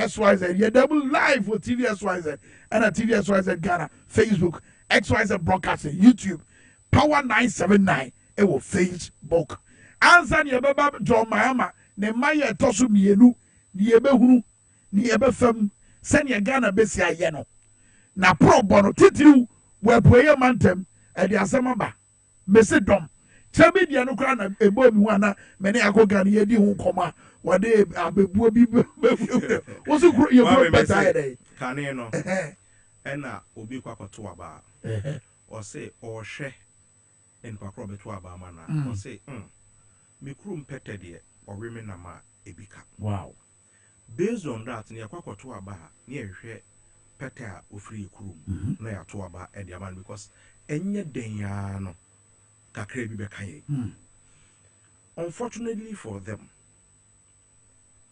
TVSYZ. Yeah, double live with TVSYZ and a TVSYZ Ghana, Facebook, XYZ Broadcasting, YouTube, Power 979, it will Facebook. Answer your baba John Mahama, ne Maya Tosu Mienu, Niebe Hunu, Niebe Fem, send your Ghana Bessia Yeno. Na pro bono titiru, we prayer mantem, and the Asamaba, Messi Dom. Chabi di anukra na ebo mi wana many akogani yedi hu koma wade abebu bi wo so you go better dey kane no ena obi kwakoto aba o say o hwe en pakro beto aba mana o say me krum pete de o remi na ma ebika. Wow. Based on that ne kwakoto aba ne ehwe pete a ofri krum na ya to aba e de man because enye den ya no. Unfortunately for them,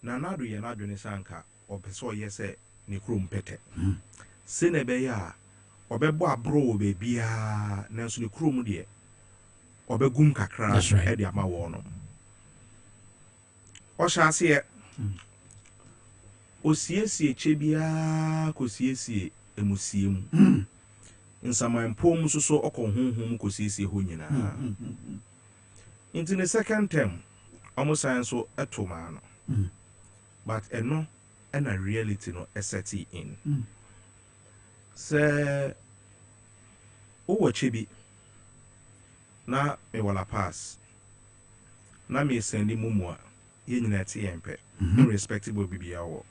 Nanadu Yanadu Sanka or Peso Yese Nikrum Pete. Senebeya or Beboa bro bebia Nansu Krum dear or Begum Kakra Ediama Wono. Or shall see Osiesi Chebia Cosiesi Emusium. In some poems so okon hum kosisi ho nyina into the second term almost science so atoma no but eno and a reality no eseti in say o wachebi na me wala pass na me sendi mumu a ye nyina ti empe irrespective of bibia wo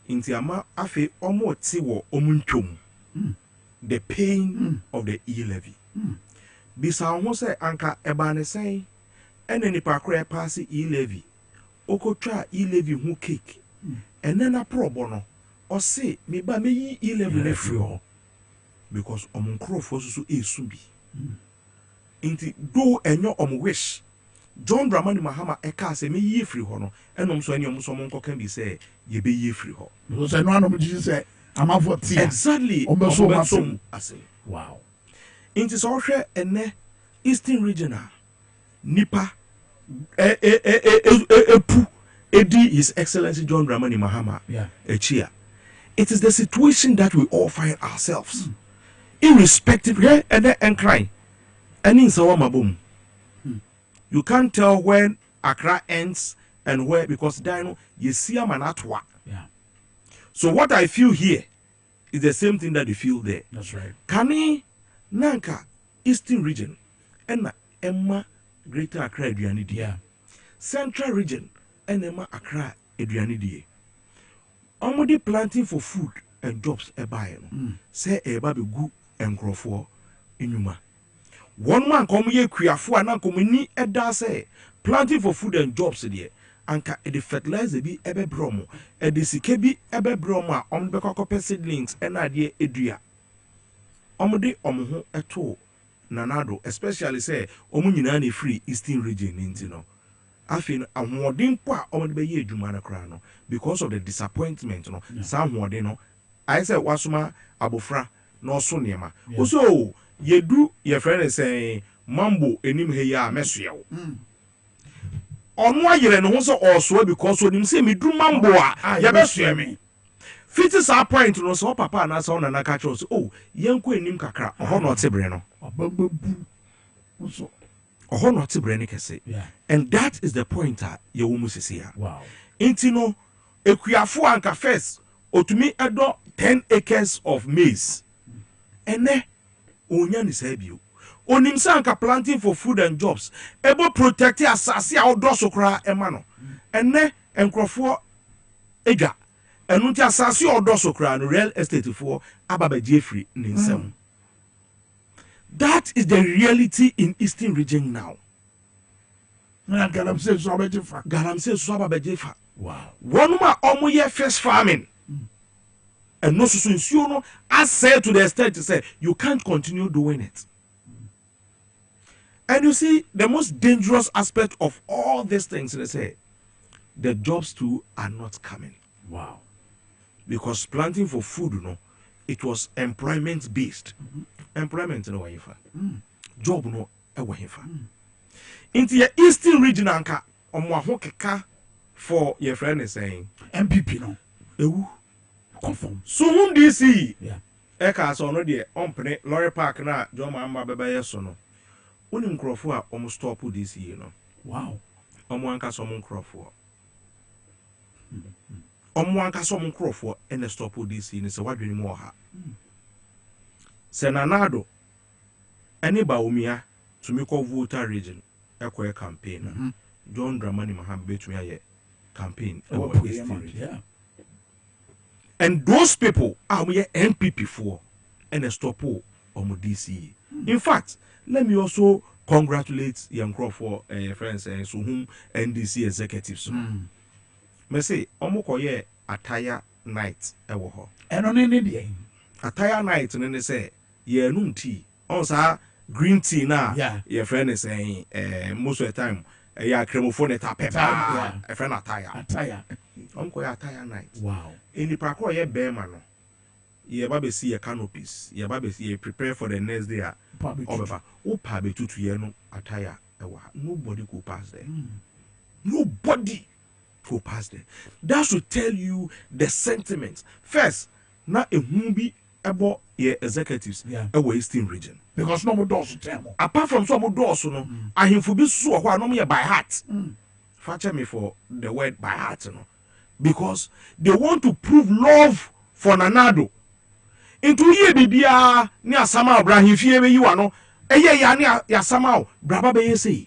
inti ama afi omo ti wo omuntwom the pain of the e-levy. Bisa ho se anka ebane sen ene nipa kra pass e-levy. Okotwa e-levy hu cake. Ene na probo no o se me ba me yi e-levy na free ho because omonkrofo so esu bi. Inti do enyo wish John Dramani Mahama eka se me yi free ho no enom so ene omso monko kan bi se ye be yi free ho. Because eno anom ji se exactly. Wow. Into social and Eastern regional Nipa His Excellency John Dramani Mahama. Yeah. Echia. It is the situation that we all find ourselves. Irrespective and then crying. And in Sawamabum. You can't tell when Accra ends and where because Dino you see a manatwa. Yeah. So what I feel here is the same thing that you feel there. That's right. Kani Nanka Eastern region and Emma Greater Accra Eduani. Yeah. Central region and Emma Accra Eduani. Omodi planting for food and jobs e buy no. Say e ba be gu enkrofo inuma. One man come ye kwiafo anan komuni eda say planting for food and jobs there. Anka e de fertilizer bi ebe bromo e de sike bi ebe bromo a ombeko kope seedlings e na de edua omde omho eto nanado especially say omu nyina na free Eastern region nti no afin ahoden po a omde be ye adwuma na kra no because of the disappointment no sa ahoden no I say wasoma abofra no so niema so yedu ye friend say mambo enim he ya mesoewo Onwa yere no so also because onim say me du mambo a ya besoe me fit is our point no so papa na so na na ka chos oh yenko enim kakra oho no tebre no Obambu so oho no tebre ne kese and that is the point ye wo musisi ha wow enti no ekuafo anka first otumi edo 10 acres of maize ene onya ni sabio onim sanka planting for food and jobs ebo protect asase a odoso kra ema no ene enkrofo edwa enu ti asase odoso kra no real estate for ababaje free ninsem. That is the reality in Eastern region now. Na galamse so abajefa wow one ma omoye fish farming and no so nsuo no I say to the extent to say you can't continue doing it. And you see, the most dangerous aspect of all these things, they say, the jobs too are not coming. Wow. Because planting for food, you know, it was employment based. Employment, no way. Job, no way. Into your Eastern region, anka, for your friend is saying, MPP, no. ewu confirm so whom DC yeah eka so no de ompene lorry park na Joma amba beba yeso no woni nkrofo a omo stop DC no wow omo anka so omo nkrofo omo anka so omo nkrofo ene stop DC ni se wadwene mu oha se nanado ene ba omia to me call voter region ekwe campaign John Dramani Maham betumi aye campaign yeah and those people are NPP for and stop on DC. In fact, let me also congratulate young for friends and so whom NDC executives. Me say omokoye attire night ewo ho. And on any day Attire night and they say ye num tea. On sa green tea na yeah your friend is saying most of the time ya cremophone tap yeah a friend attire. Omokoye attire night. Wow. In the parkour ye bear man. Ye babe see your canopies. Ye babe see ye prepare for the next day. Obeba. O pabe tutu ye no attire. Nobody could pass there. Nobody could pass there. That should tell you the sentiments. First, na a humbi about ye executives. Yeah. A Eastern region. Because no more doors to tell. Apart from some doors, no, I him for be so why no me by heart. Fache me for the word by heart, no. Because they want to prove love for Nanado. Into ye bibia ni asama Abraham fie be you ano eye ya ni asama braba be say.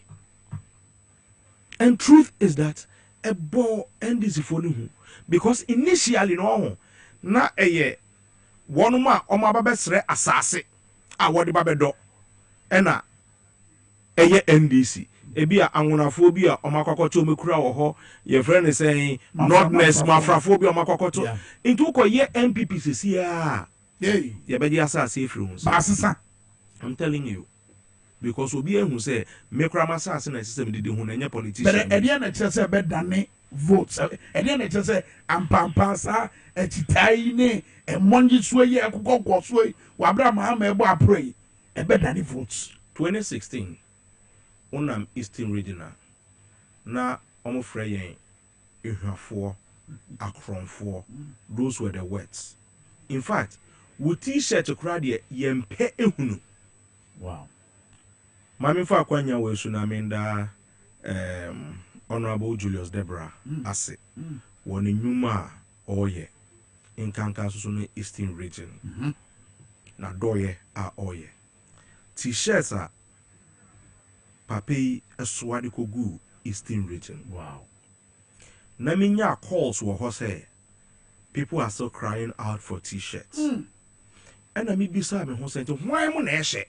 And truth is that a bo NDC for no because initially no na eye one ma o ma ba sre asase a wode ba bedo ena eye NDC ebia anwonafo bi a omakwakoto mekura wo ho ye friend is saying notness mafrafo bi omakwakoto into ukoye MPP sisi a ye beji asase efiri basisa I'm telling you because obi ehun say mekura masase na system didi hu na nye politician but ede na kire say be dane votes ede na kire say ampampa sa etitai ne emonji so ye ekokko so wa Abraham ma ebo apray e be dane votes 2016 unam Eastern regional na omo frɛ yɛn ehwafo akronfo those were the words. In fact wo t-shirt kura de yɛmpɛ ehunu. Wow. Mami fa kwanya we su na menda honorable Julius Deborah ase won nyuma oye nkanka so no Eastern region na doye a oye t-shirts a papi eswade kogu Eastern region. Wow. Na minya calls wo ho say people are still crying out for t-shirts. And I me bisa me ho say why mo na ehye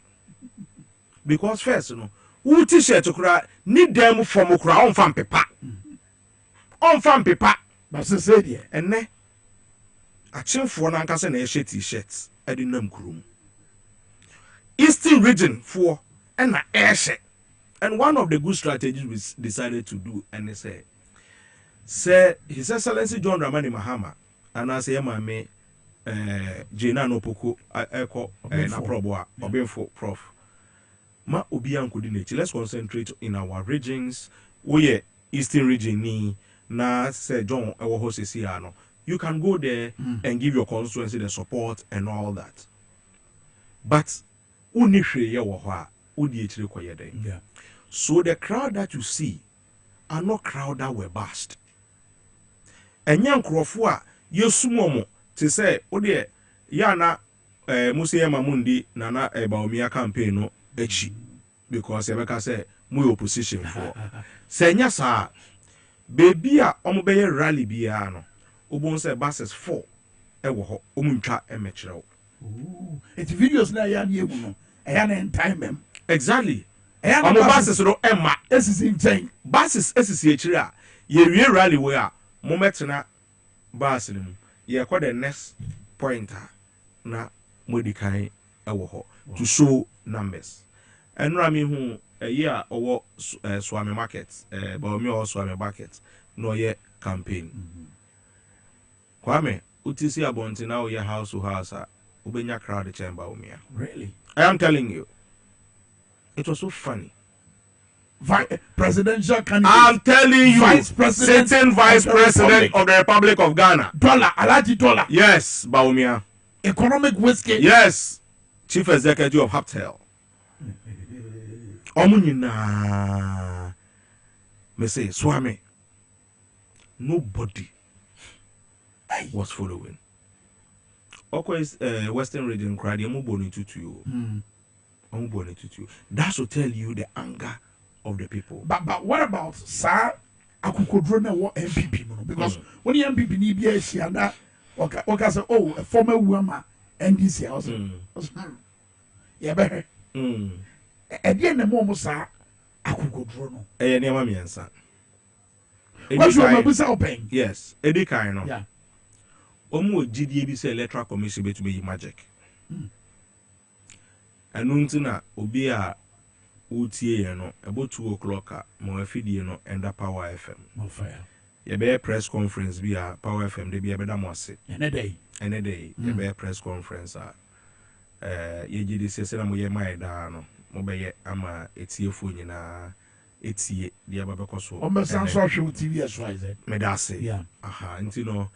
because first no who t-shirt kura need them from kura on fan paper but say there enne achimfo na nkase na ehye t-shirts edi nam kurum Eastern region for and na ehye. And one of the good strategies we decided to do and they say His Excellency John Dramani Mahama and I say mame Jena no poko eko na proboa obenfo prof ma obi ankodi let's concentrate in our regions we Eastern region ni na say John ewo ho sesi ano you can go there and give your constituency the support and all that but uni hwe ye wo ho a odi ekire koye den. yeah. So the crowd that you see are not crowd that were bashed. And young crofua, you sumomo to say, oh dear, yana Musia Mamundi nana Baumia campaign no echi because Ebeka say mu opposition for. Say nyasa baby a omobeye rally biano. Ubon say buses 4 ewo ho omuntwa emechrew. It's videos na ya nie mu no. Eya na time. Exactly. Omo buses no emma esisi nchen buses esisi ekire a ye wie rally we a mo metena bus no ye kwa the next pointer na modikai ewo ho to show numbers enra mi hu a owo Swami market ba omi o Swami market no ye campaign Kwame utisi abonti na o ye house to house a ubenya crowd chamber omia. Really? I am telling you. It was so funny. presidential candidate. I'm telling you, Vice President sitting Vice President of the Republic of Ghana. $1. Yes, Baumia. Economic whiskey. Yes, Chief Executive of Haptel. Omunina. Me say, Swami. Nobody was following. Always Western region cried, that should tell you the anger of the people. But what about Sir Akukodrona or MPP? Because when the MPP need be a Shianda, okay, say, oh, a former woman, NDC also. Yeah, better. At the end of the moment, Sir Akukodrona. What's your purpose open? Yes, Eddie Kaino. Yeah. Omo GDABC Electoral Commission to be magic. And untina obia utie no about 2 o'clock mo afidie no enda Power FM. No fire. Ye be press conference bi a Power FM de bi beda mo ase. Ene day. Ye be press conference ye GDC se na mo ye mai da no mo be ye ama etiefo nyina etie dia ba bekoso. On be sanso TV SYZ. Me da say. Yeah. Aha, ntino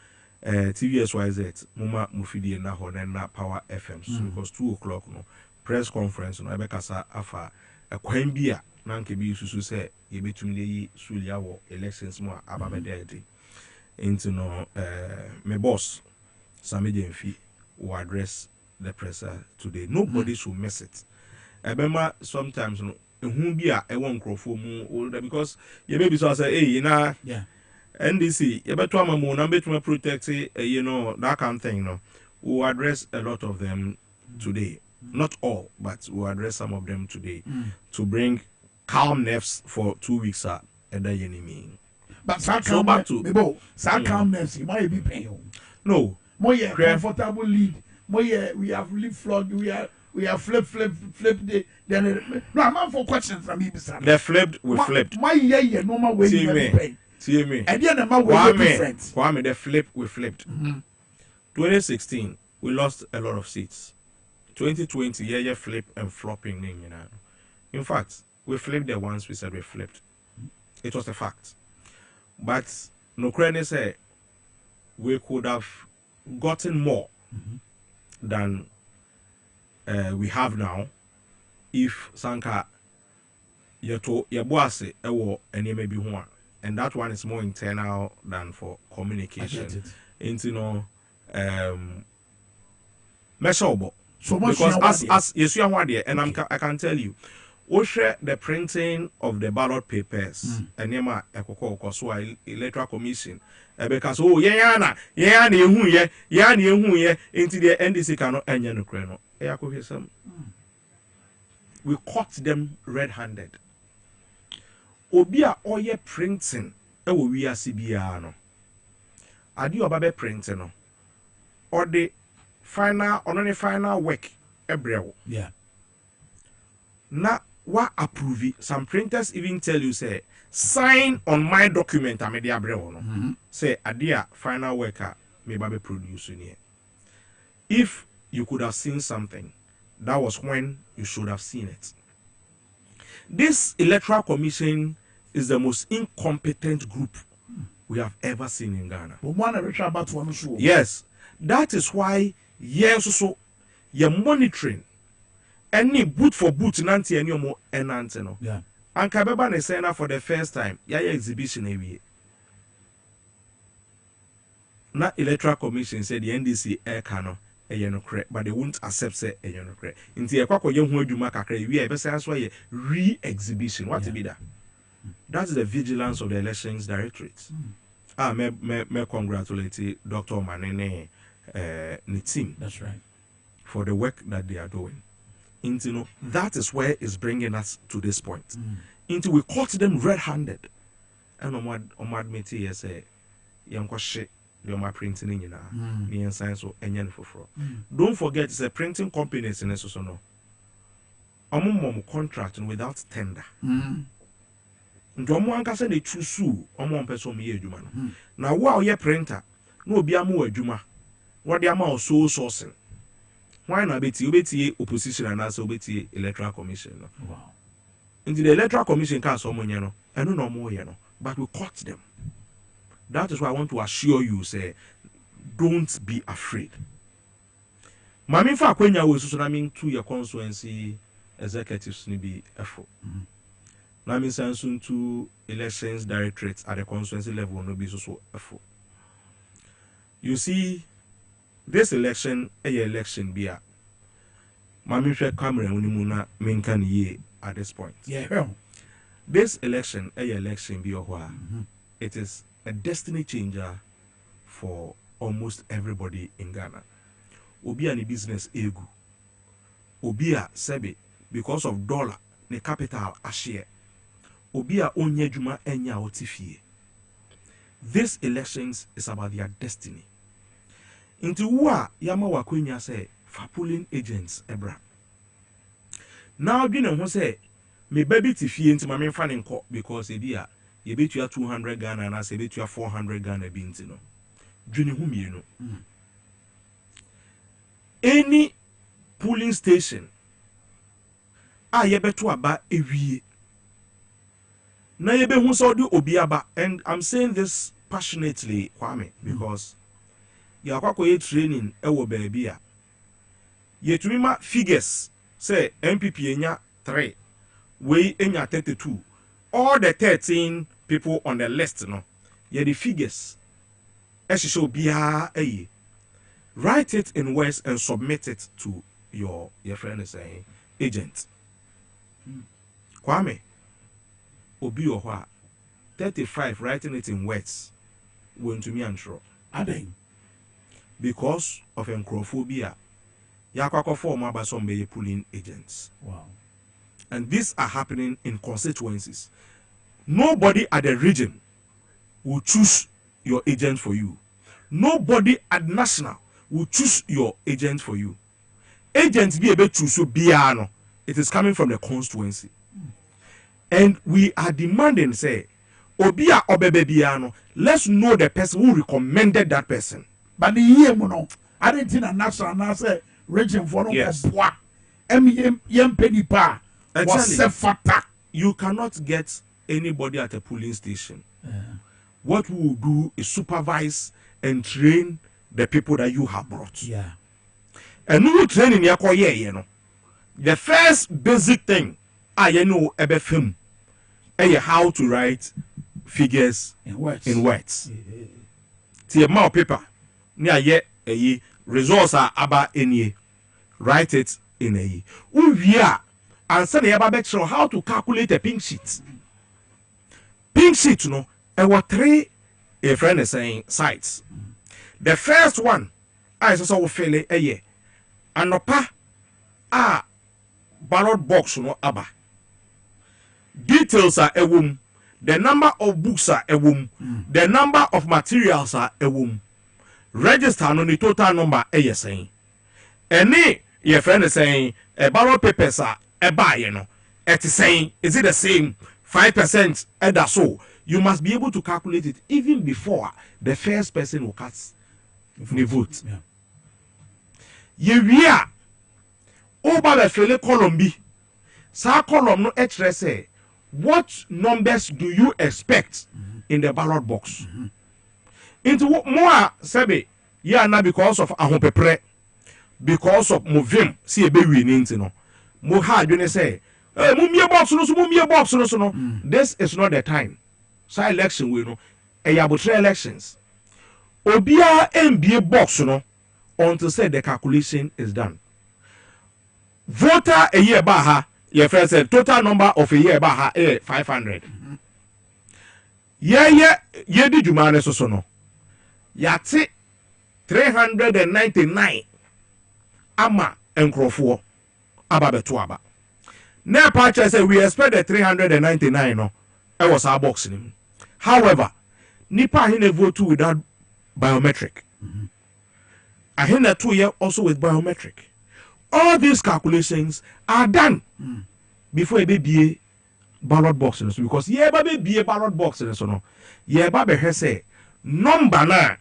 TV SYZ muma mufidie na ho na Power FM so because 2 o'clock no press conference no ebekasa afa akwan bia na nke bi susu se yebetum leyi sulia wo elections mo ababedede ntino me boss Sameje Mfi will address the press today. Nobody should miss it. Ebema sometimes no ehun bia e won krofo mu because ye maybe so say hey na yeah NDC you better amamu na better protect that kind of thing no. We will address a lot of them today. Not all, but we'll address some of them today to bring calmness for 2 weeks and then enemy. But so back to calmness, you might be paying. No. More comfortable lead. More we have lead flogged, we have flip the then no I'm for questions from me. They flipped, we flipped. My normal way you pay. See me. And then the man was different. Kwame, they flipped, we flipped. 2016, we lost a lot of seats. 2020, yeah, flip and flopping, you know. In fact, we flipped the ones we said we flipped. It was a fact. But no credit say we could have gotten more than we have now if Sanka Dwaboase ewo any maybe one. And that one is more internal than for communication. Into measurable. So much because as yes, you are one there, and I can tell you, we share the printing of the ballot papers, and yema ekoko so electoral commission. Because oh yana into the NDC cannot enya no kreno. We caught them red-handed. Obia oye printing ewo wi asibia no. Adi obabe printing no. Or the final work ebrewo. Yeah. Na wa approve some printers even tell you say sign on my document amede abrewo no. Say adia final worker me babe produce ni. If you could have seen something, that was when you should have seen it. This electoral commission is the most incompetent group we have ever seen in Ghana. Yes, that is why so you're monitoring any boot for boot nanti any more enante no. Yeah. And Kabeba ne saying for the first time, exhibition every na electoral commission said the NDC air cano but they won't accept say Inti ekwako ye hu adwuma kakra wi e be say so ye re-exhibition. What be that? That's the vigilance of the elections directorate. Me congratulate Dr. Manene the team. That's right. For the work that they are doing. Into that is where it's bringing us to this point. Into we caught them red-handed. And Omad Meti say yanko shit my printing in me and science or any for. Don't forget it's a printing company in a so no. Contracting without tender. Ndomo anka se ne chusu omo person me adwuma no. Na wo a ye printer na obi ama adwuma. Wo de ama so sourcing. Why na beti opposition and also beti electoral commission no. Wow. Into the electoral commission can someone you know, and no more you know, but we caught them. That is why I want to assure you, say, don't be afraid. Mami fa kwenya we so na mean to your constituency executives ni be effort. Na mean sansun to elections directorates at the constituency level no be so effort. You see, this election election be a Mami share camera unimuna Minkah ye at this point. Yeah. This election election be it is a destiny changer for almost everybody in Ghana. Obia ni business egu. Obia sebe because of dollar ne capital ashare. Obia onye juma enya otifie. This elections is about their destiny. Into wa yama wakwenya say for polling agents ebra. Now bi na ho say me baby tifie nti ma me fa ne nko because e dia ye betua 200 Ghana na se betua 400 Ghana bi nti no. Dwene hu mienu. Any polling station yebeto aba ewie na yebe hu so di obi aba, and I'm saying this passionately, Kwame, because ya kwakoye training ewo baabi a yetumi ma figures say MPP enya 3 we enya 32, all the 13 people on the list no ye the figures show biya write it in words and submit it to your friend is saying agent. Kwame obi ohwa 35 writing it in words went to me and sure because of encrophobia yakwako form about some polling agents. Wow. And these are happening in constituencies. Nobody at the region will choose your agent for you. Nobody at national will choose your agent for you. Agents be able to choose biano. It is coming from the constituency. And we are demanding, say, Obia Obebe Biano, let's know the person who recommended that person. But the year mono, I didn't think a national now say region for no bois. Yem penny pa was fata. You cannot get anybody at a polling station. What we will do is supervise and train the people that you have brought. Yeah. And we train in your you know. The first basic thing I know about film how to write figures in words. The amount of paper near ye results are about any write it in a we are and send the how to calculate a pink sheet. Pink sheet, you know, and what 3 a friend is saying sites. The first one I saw fail a year and no pa ballot box no aba. Details are a womb. The number of books are a womb. The number of materials are a womb. Register on the total number a year saying. Any your friend is saying a ballot papers are a buy, you know. It is saying, is it the same 5% either so? You must be able to calculate it even before the first person will cast the vote. We are over the fele column B. Sa column no extra say, what numbers do you expect in the ballot box? Into more sebe, yeah, now because of ahopepre, because of movim, see a baby in no. Mo hard you say, mumia box no. This is not the time. So election we know, yabutre elections. Obia MBA box no until say the calculation is done. Voter a year baha, your friend said total number of a year baha 500. Ye di jumane so no. Yati 399 ama enkrofo ababeto aba. Na patcha say we expect the 399 no. It was our box in him. However, nipa hine vote without biometric. I hear that 2 year also with biometric. All these calculations are done before a baby ballot box because baby ballot box no. Baby say number na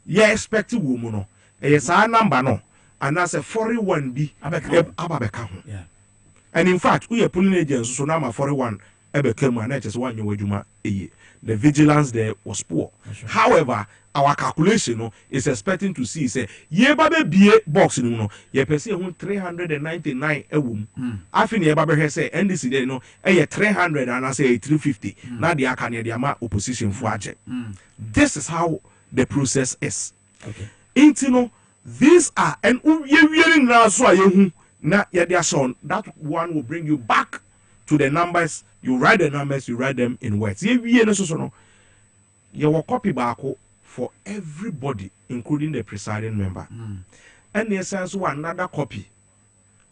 expect woman no. Yes, our number no. And that's a 41B ababeka. And in fact, we are pulling agents, so now my 41 ebe came and just one year wajuma eye. The vigilance there was poor. Right. However, our calculation is expecting to see say ye babe BA box no ye pese 399 ewum. Afin ye babe say NDC there no 300 and I say 350. Now the aka ne the opposition for ache. This is how the process is. Okay. Intino these are and ye na so ayehu na ye dia son that one will bring you back to the numbers. You write the numbers, you write them in words. You will copy back for everybody, including the presiding member. And the sense another copy.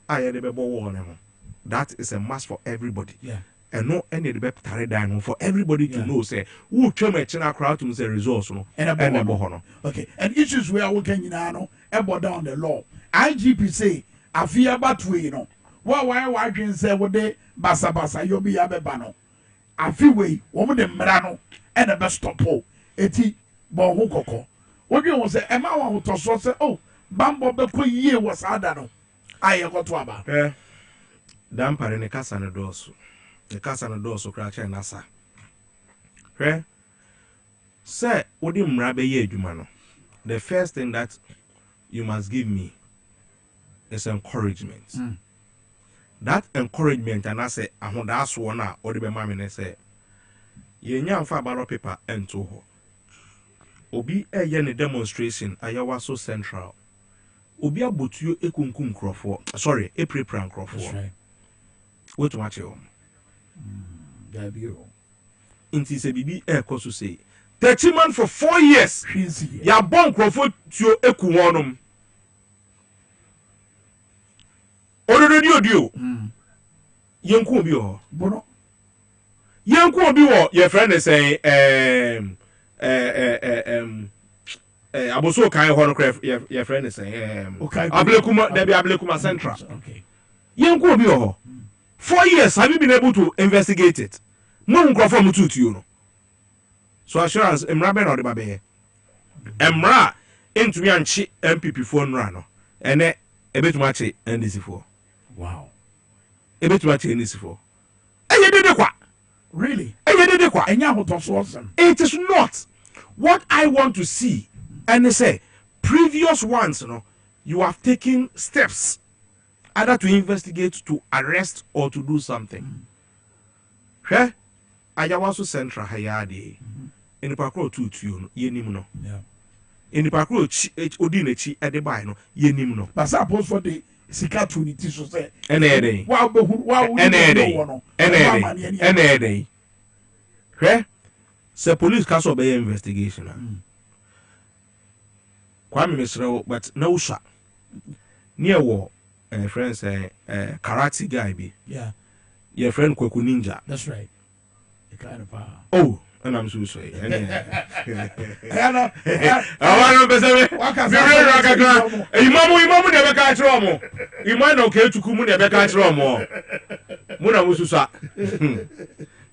That is a must for everybody. Yeah. And no any for everybody to know say who came a crowd to say results no. Okay. And issues where we can down the law. IGP say I fear about we why can say what they basa you be abebano. I feel way woman the merano and the best stop eti bo koko. What you say Emma who to say oh Bambo Beko ye was adano. I got to about. Damper in the casa and doors. The casa and doors of crash and nasa. Say what him rabbe ye jumano. The first thing that you must give me is encouragement. That encouragement and I say I want that's one or the mammy say ye nyam fa ballot paper and to ho. Obi a yen demonstration ayawa so central. Obi abutu ekunkum crofo. Sorry, a pre-pran crofo. What match you? Inti se bibi air course to say 30 man for 4 years. Ya bon crofo to ekuwonum. Odio yenku obi ho bono yenku obi wo your friend is saying aboso kan ho no craft your friend is saying ablekuma there be ablekuma central. Okay, yenku obi ho 4 years have you been able to investigate it mo nkrofo mo tutu no so assurance emra be no de babe emra entumi anchi MPP phone ra no ene ebetuma achi NDC for. Wow. Really? It is not what I want to see. And they say previous ones, you have taken steps either to investigate, to arrest, or to do something. Okay? Ayawaso Central Hayadi. In the Pakro 2 Yenimno. Yeah. In the Pakro Odinechi Adebino, Yenimno. But suppose for the Sika to the tissue say, any wow, any okay? So police can't obey investigation. Kwame Minkah, but no shot. Near war, friend say, karate guy be. Yeah. Your friend Kweku Ninja. That's right. The kind of oh. And I'm so sorry. I want to say, Imamu never catch Romo. You might not care to Kumu never catch Romo. Muna Mususa.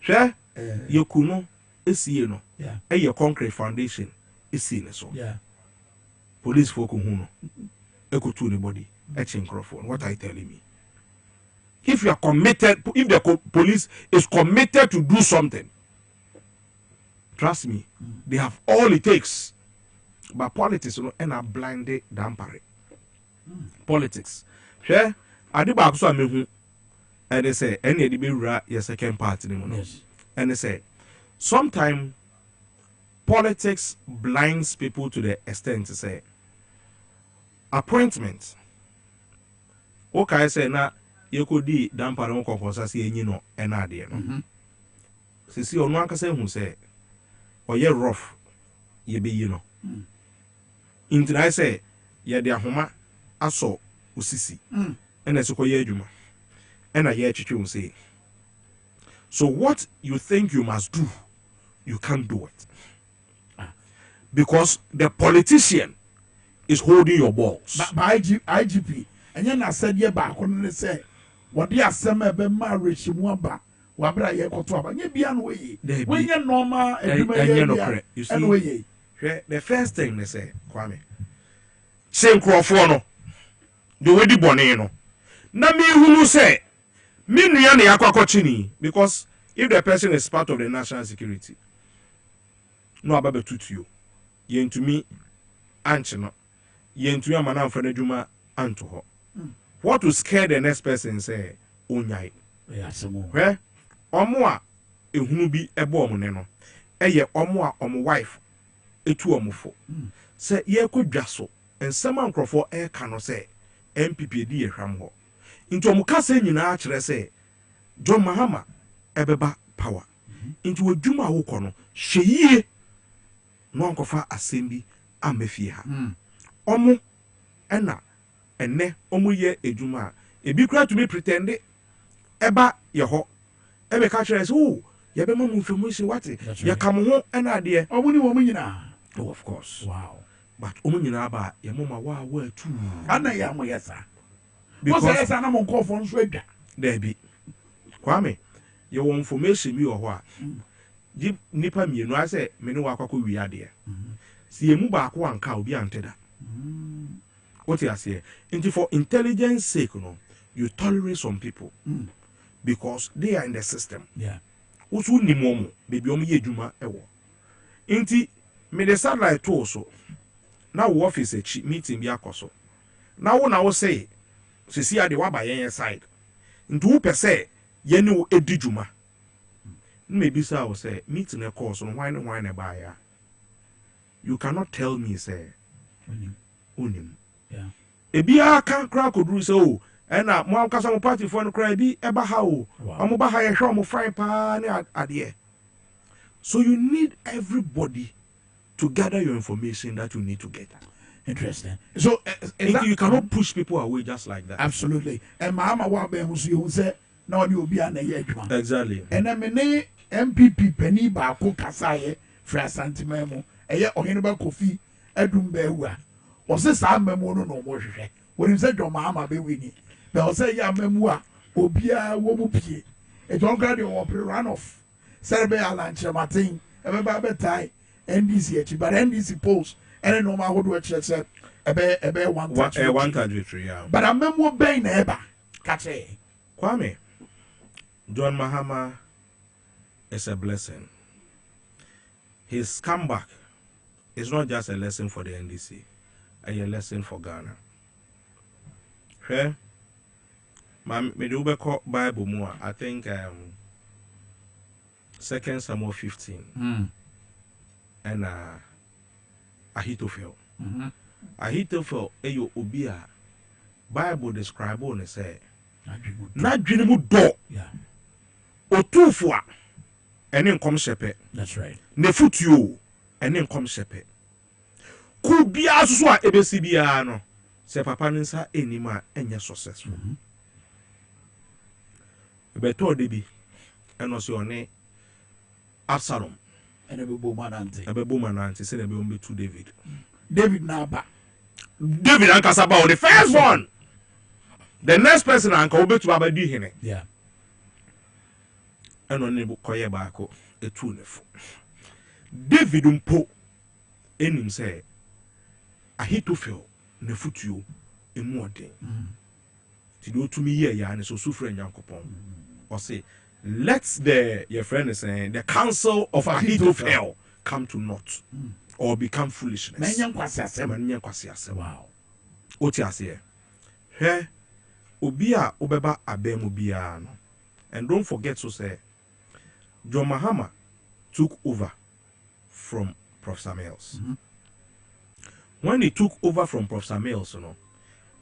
Share your Kuno is seen. Yeah. And your concrete foundation is seen. So, yeah. Police for Kuhuno. Echo to anybody. Etching Crawford. What are you telling me? If you are committed, if the police is committed to do something, trust me, they have all it takes. But politics, and are blinded dampere. Politics. Sure? I did back so and they say, any of the your second party. Yes. And they say, sometimes politics blinds people to the extent to say, appointment. Okay, I say, now, you could be dampere on compensation, you know, and idea. See, on one can say, who say, or ye rough, ye be, you know. Into I say, ye de ahoma aso usisi. And I say, ye juma. And I hear you say, so what you think you must do, you can't do it. Because the politician is holding your balls. By IGP, and then I said, yeah, back when they say, what they are summer be marriage, Mwamba. You see, the first thing they say, Kwame, same Crawford, the way the bonino. Na me who say, Minua ne yakwakochini because if the person is part of the national security, no ababe tutu you. Yentumi anchino. Yentumi amana mfane juma anto ho. What to scare the next person say onyai. Where omo a ehunu bi ebo omo ne no. Eye omo a omo wife etu omo fo. Say ye kodwa so ensem ankrofo e ka no say MPP di ehwam ho. Into omo kase nyina a kire say John Mahama ebeba power. Into odwuma wo kono hweyie no ankofa assembi amefie ha. Omo ena ene omo ye edwuma ebi kura to me pretend eba ye ho ebe ka kire say oh ye be mamu information what ye kam ho ena de omo ni wo mu nyina. Oh, of course. Wow. But omo nyina ba ye mama wa tu Ana ya mo yesa. because Because na mo call for nso adwa. there be Kwame ye wo information bi ho a give nipa mienu a say me ne wa kwakọ wi ade si emu ba ko anka obi anteda what you say into for intelligence sake no you tolerate some people because they are in the system usu ni mo baby omo ye adwuma ewo nti me the satellite to so na wo office echi meeting bi akoso na wo say sisi ade wa ba yen side nti wo pese ye ne wo edi dwuma maybe say wo say meeting e course no why na ba ya you cannot tell me say onim ebia kan kra koduru say oh na mo ankasa mo party for no kra bi e ba ha o omo ba ha ye hwe omo fine pa ne ade so you need everybody to gather your information that you need to get. Interesting. So you cannot push people away just like that. Absolutely. And Mahama wa be hu so you say na oni obi an ye adwuma. Exactly. And na me ne MPP pani ba ko kasaye fra santima mu. Eye ohene ba kofi adum ba hu a. O se sa mamu no no mo hwehwe. Woni se John Mahama be wini. Be o se ya mamu a obi a wo mu pie. E don grade o run off. Serbe alanche matin. E be ba betai. NDC but NDC polls and no matter what you said ebe one touch victory yeah. But I remember being eba kache Kwame John Mahama is a blessing. His comeback is not just a lesson for the NDC, a lesson for Ghana. Okay? Me do be call Bible more. I think 2 Samuel 15. And Ahithophel. Ahithophel eyo obi a Bible describe on say na dwene mu do otufo a ene nkom shepe. That's right. Ne futuo ene nkom shepe ku bia so a ebesi bia no se papa nsa enima enye successful beto de bi eno se one Absalom and ebe manante say ebe ombe to David naba David ankasaba the first one. The next person anka obetu abadi hene. Yeah. Eno ne koye baako etu nefo. David mpo enim say Ahithophel ne futuo emu ode. Ti do tumi ye ya ne so sufre nyankopon. Or say let your friend is saying the counsel of Ahithophel come to naught or become foolishness. Wow. Oti ase he obi a obeba abemu bia no. And don't forget to say John Mahama took over from Professor Mills. When he took over from Professor Mills, no,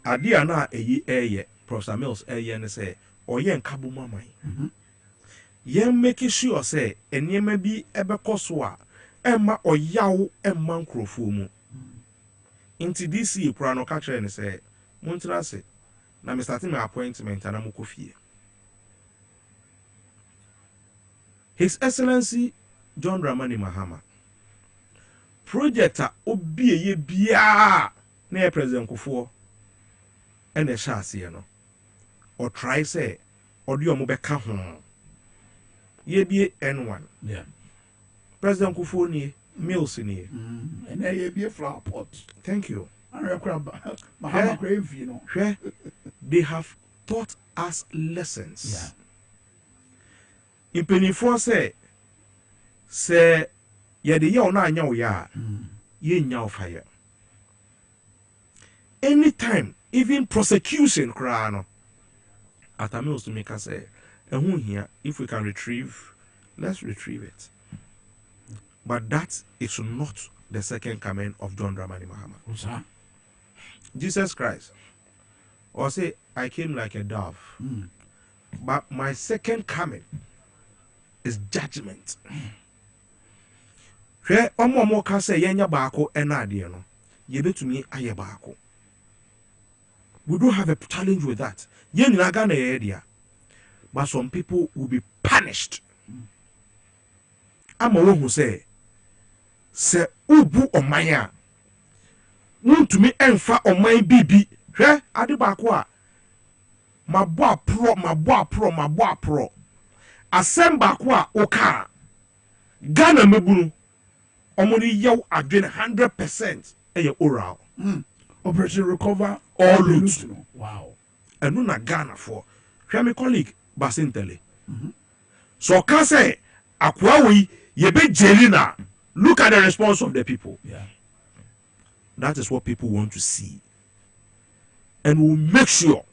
adia na eye Professor Mills ne say oye nkabu mama yen make sure say enema bi ebekọ so a emma oyawo emma nkrofo mu inti DC kura no ka kire ne say montra se na me start my appointment na mo kofie. His Excellency John Dramani Mahama project a obieye bia na e president Kufuor ene sha ase no or try say odi omo beka ho ye bie N1 yeah President Kufuor ni Mills ni and ye bie flower pot. Thank you. Mahama crave, you know. They have taught us lessons. Yeah. Impenifor say ye de ye na anya wo ya ye nya fire. Anytime, even prosecution cry no. Atame was to make us say, here, if we can retrieve, let's retrieve it. But that is not the second coming of John Dramani Mahama. Jesus Christ, or say, I came like a dove, but my second coming is judgment. Where Omo can say, Yenya Bako and Adiano, Yebe to me, Aye Bako. We don't have a challenge with that. Yen Nagana area. But some people will be punished. I'm a one who say Ubu or Maya. Want to me enfa or my baby. He Adibakwa. My boa pro. Asembakwa oka. Ghana mebunu. Omoni yow adwin 100% eye oral. Operation recover all loot. Wow. And no na Ghana for. Hwɛ me colleague Basintele. So can say akwawi yebe jelina. Look at the response of the people. Yeah. That is what people want to see. And we'll make sure.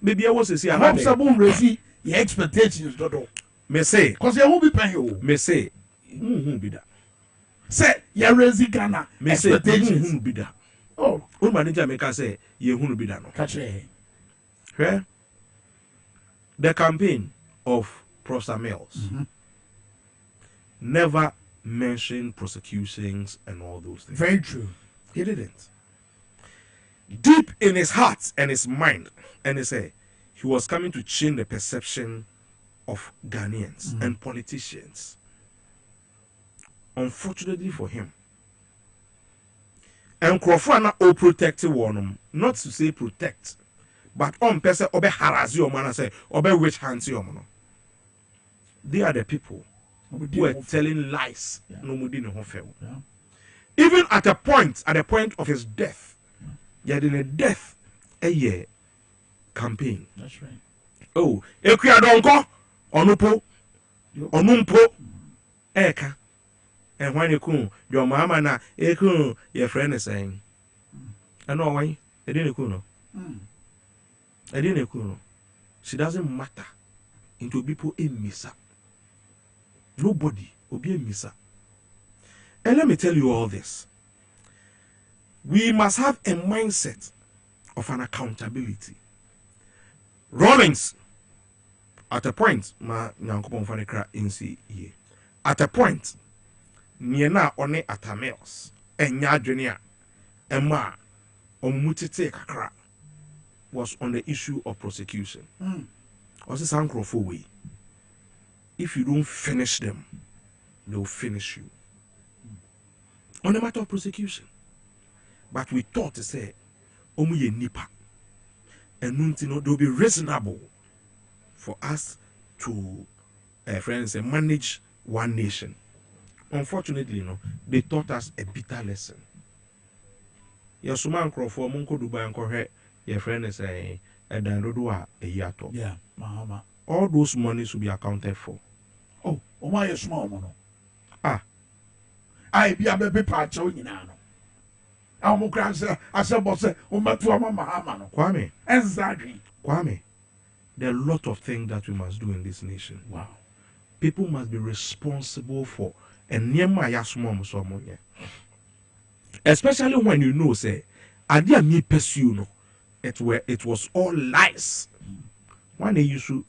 Maybe I was to say I hope someone receive your expectations, Dodo. Me say, because you won't be paying you. Me say, be that. Say, you raising Ghana expectations. Say, be that. Oh, one manager make us say, you won't be that. No. Catch it. The campaign of Professor Mills never mentioned prosecutions and all those things. Very true. He didn't. Deep in his heart and his mind, and he said he was coming to change the perception of Ghanaians and politicians. Unfortunately for him, and Crawford all protected one, not to say protect, but on person obe harass you man say obe witch hands you man. They are the people who are telling lies. No mudi no hofel. Even at the point of his death, yeah, in a death a year campaign. That's right. Oh, ekuya donko onupo onumpo eka. And when you come, your mama na eku your friend is saying, I know why I didn't know. I didn't know. She doesn't matter into people in misa. Nobody will be a misa. And let me tell you all this. We must have a mindset of an accountability. Rawlings, at a point, at a point, Niena one Atameos, and Yadrenia, and Ma, Omutite Kakra, was on the issue of prosecution. Was this uncle for way? If you don't finish them, they'll finish you. On the matter of prosecution. But we thought to say, Omuye Nipa, and Nuntino, they'll be reasonable for us to, friends, manage one nation. Unfortunately, they taught us a bitter lesson. Your suman for Munko Dubai and Corre, your friend is a Danodua a yato. Yeah, Mahama. All those monies will be accounted for. Oh, why a small mono? I be a baby patch on you now. Our Mukransa, as a boss, Umatuama Mahama. Kwame. Exactly. Kwame. There are a lot of things that we must do in this nation. Wow. People must be responsible for. And near my small someone, especially when you know, say, I didn't me pursue no, it was all lies. When they used to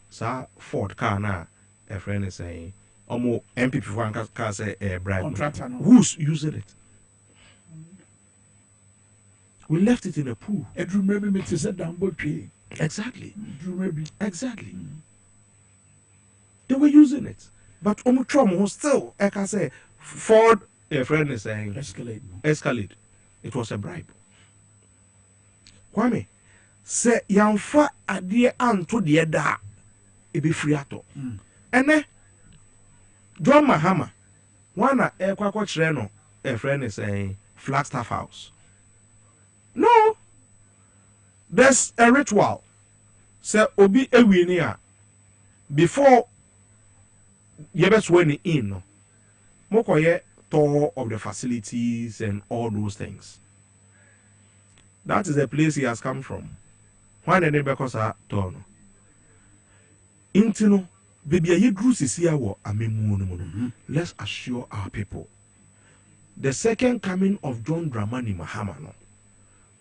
say Ford car now, a friend is saying, almost MPP car say a bribe. Who's using it? We left it in a pool. It remember me to say down tree. Exactly. Exactly. They were using it. But Omutrom was still, I can say, Ford, a friend is saying, escalate. It was a bribe. Kwame, say, Yamfa adie anto de da, it be free ato. And then, John Mahama, one a Kwako a friend is saying, Flagstaff House. No, there's a ritual. Say, Obi Ewinia, before yebes when in no mokoye tour of the facilities and all those things. That is the place he has come from. Why did they because I tour? Intino, baby, a yedru sisia wo amemu. Let's assure our people. The second coming of John Dramani Mahama no.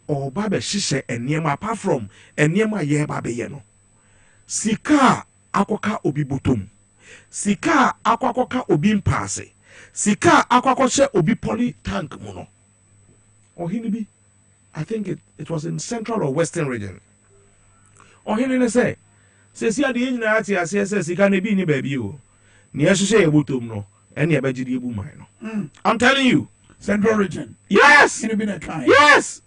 Or Baba Shisha and Niema apart from and Niema ye Babe Yeno. Sika akoka obi butum. Sika akwakoka obi mpase. Sika akwakoshe obi poly tank mono. Or hinibi. I think it was in central or western region. Or hinine say si ade nyina ati ase say sika na bi ni baby o. Ni ehwehwe e butum no. Ene ebegide ebu man no. I'm telling you, central region. Yes. Yes.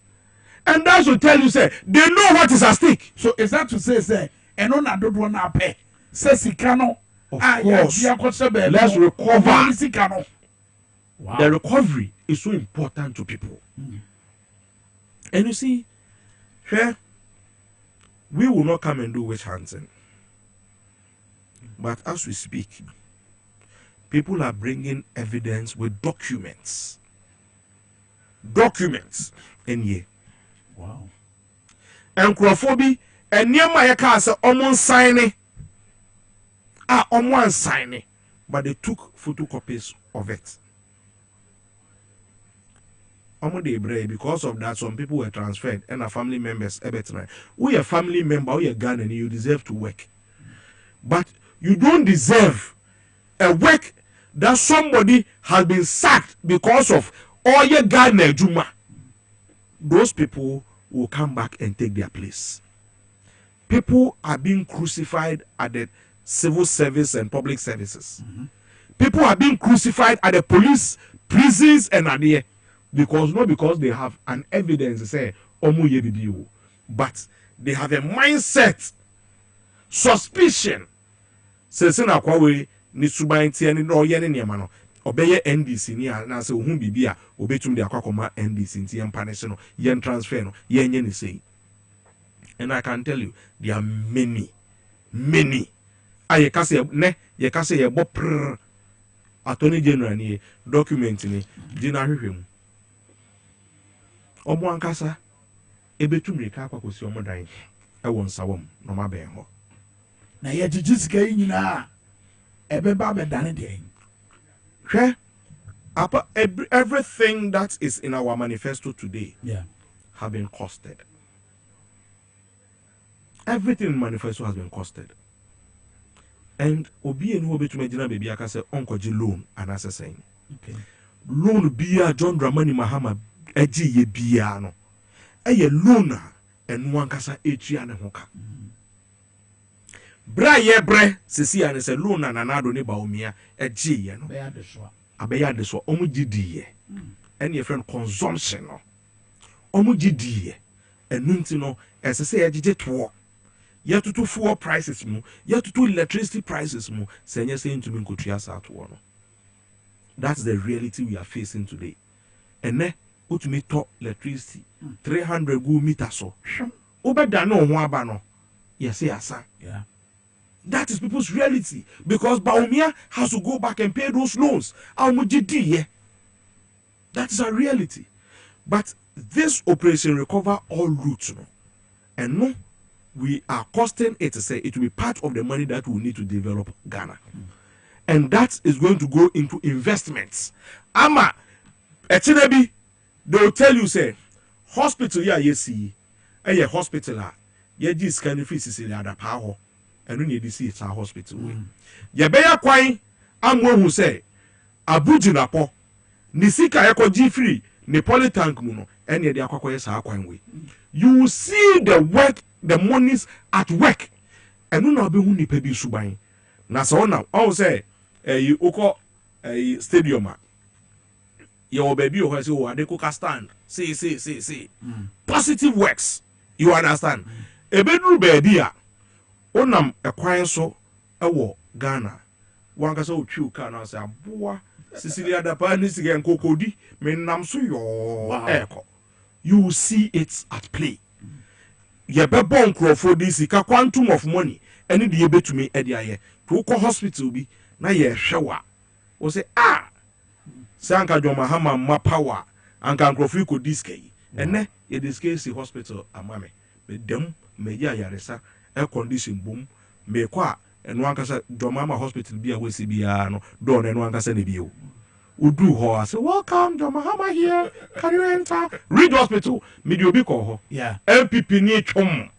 And that should tell you, say, they know what is at stake. So is that to say, and on a don't want to pay? Say, Sikano. Of course. Let's recover. Wow. The recovery is so important to people. And you see, here, we will not come and do witch hunting. But as we speak, people are bringing evidence with documents. Documents. And yeah. Wow. And Crawfordy and near my casa almost signing. Almost signing. But they took photocopies of it. Because of that, some people were transferred and our family members. We are family member, we are Ghana, and you deserve to work. But you don't deserve a work that somebody has been sacked because of all your Ghana Juma. Those people will come back and take their place. People are being crucified at the civil service and public services. People are being crucified at the police, prisons, and at the because not because they have an evidence to say omu yebibiu, but they have a mindset, suspicion. Sesena kwawe ni subainti ani no ye ne niamano. Obeye NDC ni na se ohun bibia obetum de akwakoma NDC nti empanese no yen transfer no yen ye ni sei. And I can tell you there are many aye kase ne ye kase ye bo prr attorney general ni document ni dina hwehwem omo ankasa ebetum reka akwakosi omo dan e won sawom no ma ben ho na ye jijisika yi nyina ebeba be dane den. Everything that is in our manifesto today have been costed. Everything in manifesto has been costed. And obi enu obetu medina baby aka say onkoji loan and assessing. Okay. Loan biya John Dramani Mahama eji ye biya no. Eye loan and one kasa echi ane hoka. Bra ye bre sisi ane se loan na nanado ne baomia eji ye no. Abeya de so omu gidi ye. Any friend consumption no. Omu gidi ye. Enunti no esese ejije to. Yet to fuel prices mu, yet to electricity prices mu, senye saying to me kutrias at one. That's the reality we are facing today. And ne put me talk electricity 300 go meter so. Obeda no waba no. Yes, yes, yeah. That is people's reality because Baumia has to go back and pay those loans. That is our reality. But this operation recover all routes, no? And no, we are costing it to say it will be part of the money that we need to develop Ghana. And that is going to go into investments. Ama, Etinebi, they will tell you, say, hospital, yeah, you see, a hospital, yeah, this kind of fees is in the power. And we need to see it's our hospital. Ya beya kwai amwo hu say Abuja na po nisika yako G free ne polytank mu no ene de akwakoye sa kwan we. You will see the work, the monies at work. And no be hu nipa bi suban. Na so na o say you ukọ stadium a ye obabi o say o adekoka stand. See. Positive works. You understand? Ebedru baby a onam ekwan so ewo Ghana wankasa otwi ka na say aboa Sicilia da pa ni sigen kokodi menam so yo eko. You will see it at play. Ye be bon crofo di sika quantum of money any de yebetumi e de aye to ko hospital bi na ye hwewa wo say sanka John Mahama ma power anka nkrofo ko diskei ene ye diskei si hospital amame me dem me ya yaresa air condition boom me kwa eno ankasa John Mahama hospital bia we si bia no do eno ankasa ne bio udu ho ase welcome John Mahama here can you enter Reed Hospital me di obi ko ho MPP ni twom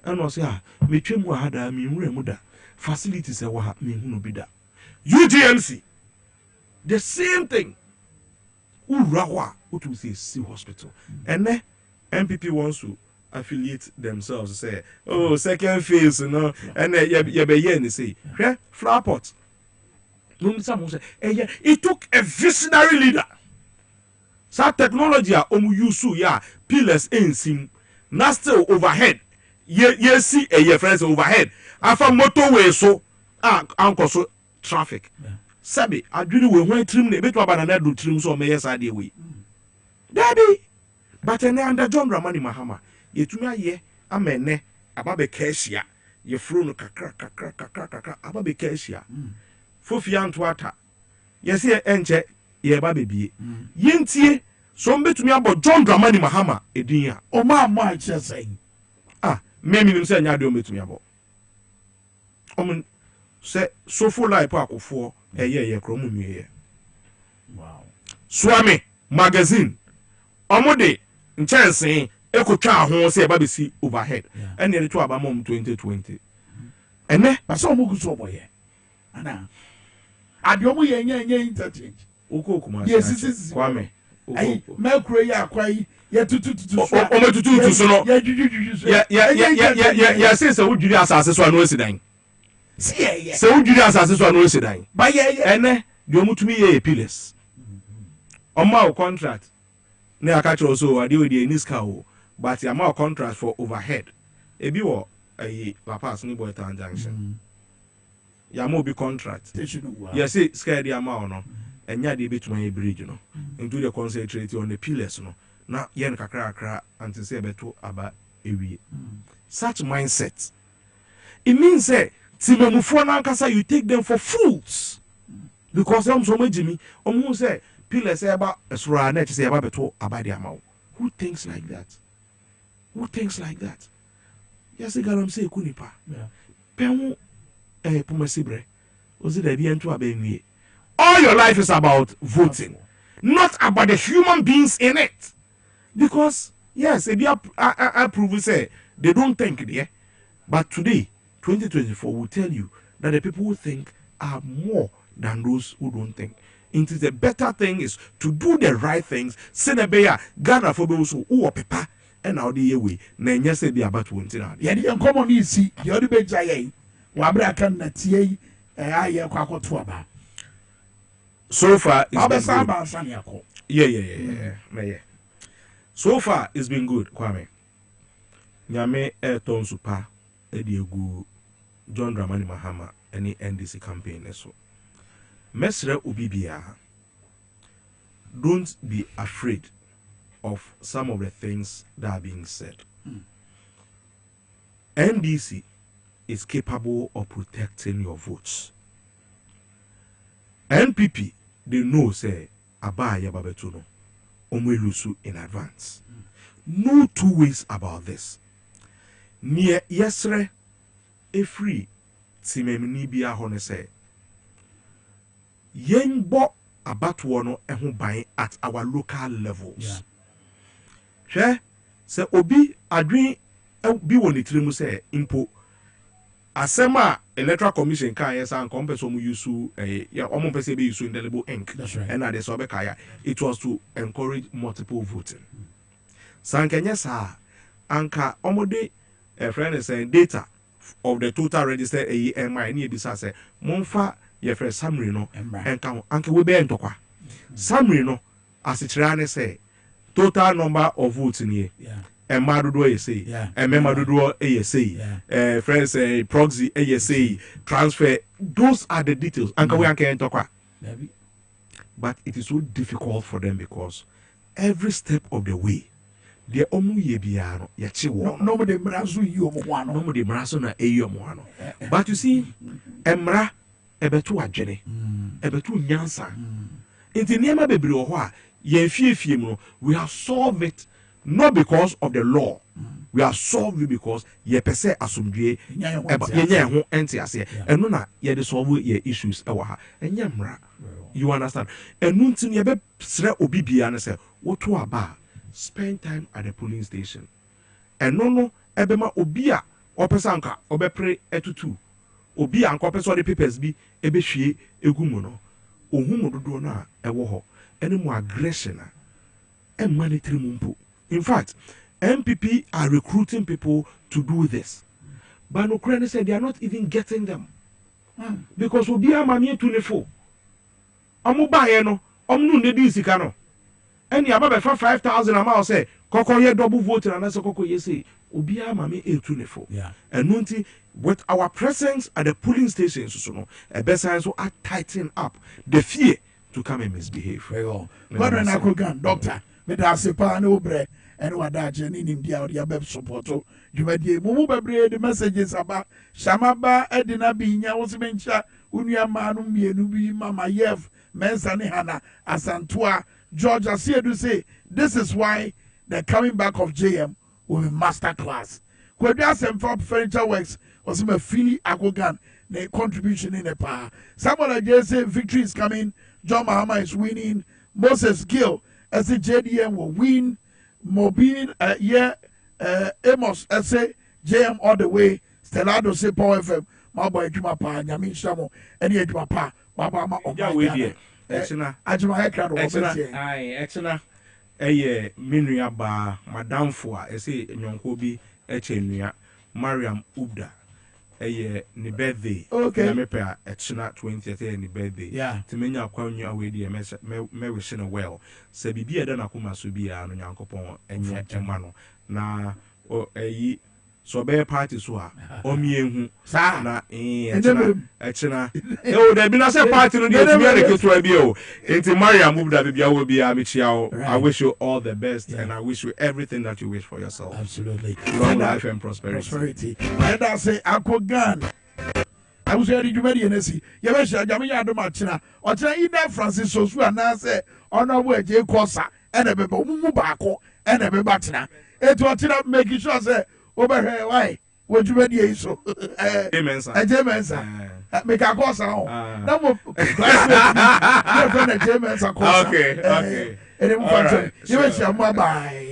eno say me twem wa hada me nwura mu da facilities e wa ha me hunu bi da UGMC the same thing. Urawa, what we say, hospital. And MPP wants to affiliate themselves, say, oh, second phase, you know, and they say, flower pot. Someone say, it took a visionary leader. So technology, use pillars in sim, now still overhead. Ye see a friends overhead. After motorway, so, uncle, so traffic. Sabi adwiri we hwan trim na beto abanana do trim so me yesa de we daddy but ene under John Dramani Mahama yetumi aye amene ababe kashia ye fro no kakra ababe kashia fofi anto ata yesi enche ye ba bebie yentie so mbetumi abo John Dramani Mahama edin a o ma ma che say me nim se nya de o metumi abo omun se sofo life akofo ye kromu miye wow Swami magazine omode nchanse ekotwa ho se eba besi overhead ene ne to abamom 2020 ene paso omugu so boye ana ade omu ye nya interchange okokuma yes Kwame ai makro ya kwai ya tutu so o metutu so no ya juju so ya se wudwiri asase so anu asidan se wudwiri asase so anu asidan ba ye ene de omutumi ye pillars oma contract na aka chiro so ade we dey niska o but ama contract for overhead ebi wo la pass ni boy town junction ya mo bi contract yes say sky dey ama no enya dey betuma ye bridge no into the concentrate on the pillars no na yen kakra until say beto aba ewie such mindset it means say timemufo na nkasa you take them for fools because them so majimi omu say pillars eba esura na say eba beto aba dey ama who thinks like that yes garam say kunipa pen pomasibre ozi da bi ento aba enwie all your life is about voting not about the human beings in it because yes if you approve say they don't think there but today 2024 will tell you that the people who think are more than those who don't think. It is the better thing is to do the right things. Senebeya Ghana for those who pepper and now the way. Nanya say be about 20 now. Yeah, the uncommon easy. The other big giant. Wabra can not see a quack to about. So far, it's been good. Yeah. So far, it's been good, Kwame. Nyame ton super ediegu John Dramani Mahama any NDC campaign so. Mesre Ubibia, don't be afraid of some of the things that are being said. NDC is capable of protecting your votes. NPP, they know say Abaya Babetuno, Omwelusu in advance. No two ways about this. Near yesre a free Timemini Bia Hone say yen bo abatuo no eho ban at our local levels. Hwe se obi adwen bi woni tirimu se impo asema electoral commission kan yesa an kompeso mu yusu ya omo pese be yusu indelible ink and na de so be kaya it was to encourage multiple voting. Sankenya sa anka omode friend is saying data of the total registered AMI ni ebisa se monfa ye fre summary no enka anka we be entokwa summary no asichira ne say total number of votes ni emma dodo e say emma dodo e say friends say proxy e say transfer, those are the details anka we anka entokwa but it is so difficult for them because every step of the way the omu ye biano ya chiwo nobody brazo yi omo hwano nobody brazo na eyi omo hwano but you see emra ebetu adwene ebetu nyansa nti niema bebre wo ho a ye fiefie mu no we have solved it not because of the law we have solved it because ye pese asomdwe ye ho enti ase eno na ye de solve ye issues e wa ha enye mra you understand enu nti ye be sre obi bia ne se woto aba spend time at the polling station eno no ebema obi a opesa nka obepre etutu obi a nka opesa the papers bi ebehwie egumu no ohumu dodo no a ewo ho ene mo aggression a monetary mumpo. In fact, MPP are recruiting people to do this. But Ukraine said they are not even getting them. Because obi a mamie to nefo. Omo ba ye no, omnu ne di sika no. Eni aba for 5,000 ama say kokko ye double vote na say kokko ye say obi a mamie e to nefo. Yeah. And nunti with our presence at the polling stations so no, e be sign so are tighten up the fear to come and misbehave. Very well. Godwin Akogan, doctor, me da se pa na obre and wadaje ni nimdia odi abeb supporto dwumadie mumu bebre the messages about shamaba edina binya wosimencha unua manu mienu bi mama Yev mensa ne hana asantua George Asiedu say this is why the coming back of JM will be master class. Kwadu Asemfa Furniture Works was my Philly Akogan the contribution in the power. Someone just say victory is coming. John Mahama is winning. Moses Gill as the JDM will win. Mobile Amos as say JM all the way. Stellado say Power FM. My boy Juma Pa Nyamin Shamo any Juma Pa Baba Ma Oga Exena Ajuma Hekra Exena eye menua ba madam fo a say nyonko bi eche nua Mariam Ubda eye ni birthday na me pe a Exena 20th ni birthday timenya akwanwa we dey me wish no well se bibi eda na koma so bia no nyankopon enye ema no na eyi so be party so a omiehu na Exena o da bi na say party no dey tumi na keto bi o enti Mariam Ubda bibia wo bia me chia o I wish you all the best and I wish you everything that you wish for yourself. Absolutely. Long life and prosperity. And I say Akogan I was ready to marry Nesi. Yabesha Jamia Domachina or China Francis Sosu and I say on our way J Cosa and a bebo Mubako and a bebatina. It was making sure say over here why would you ready so amen sir. Amen sir. Make a course now. Now okay. Okay. And then you wish you bye.